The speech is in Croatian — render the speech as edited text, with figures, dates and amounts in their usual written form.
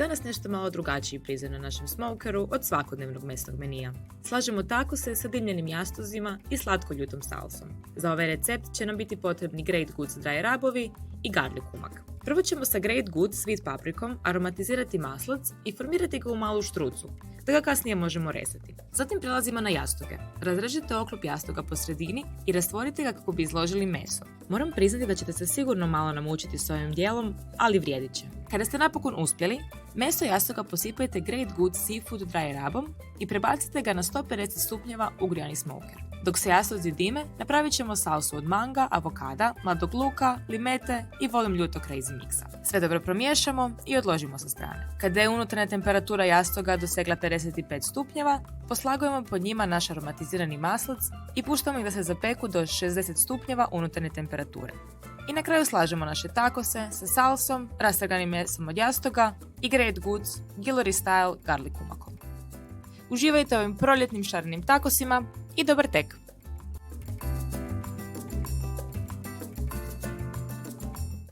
Danas nešto malo drugačiji prizor na našem smokeru od svakodnevnog mesnog menija. Slažemo takose sa dimljenim jastozima i slatko-ljutom salsom. Za ovaj recept će nam biti potrebni Great Goods dry rabovi i garlic umak. Prvo ćemo sa Great Goods sweet paprikom aromatizirati maslac i formirati ga u malu štrucu, da ga kasnije možemo rezati. Zatim prelazimo na jastoge. Razrežite oklop jastoga po sredini i rastvorite ga kako bi izložili meso. Moram priznati da ćete se sigurno malo namučiti s ovim dijelom, ali vrijedit će. Kada ste napokon uspjeli, meso jastoga posipajte Great Goods seafood dry rabom i prebacite ga na 150 stupnjeva ugrijani smoker. Dok se jastozi dime, napravit ćemo salsu od manga, avokada, mladog luka, limete i volim ljutog crazy mixa. Sve dobro promiješamo i odložimo sa strane. Kada je unutarnja temperatura jastoga dosegla 55 stupnjeva, poslagujemo pod njima naš aromatizirani maslac i puštamo ih da se zapeku do 60 stupnjeva unutarnje temperature. I na kraju slažemo naše takose sa salsom, rastrganim mesom od jastoga i Great Goods Guillory style garlic umakom. Uživajte ovim proljetnim šarenim takosima i dobar tek!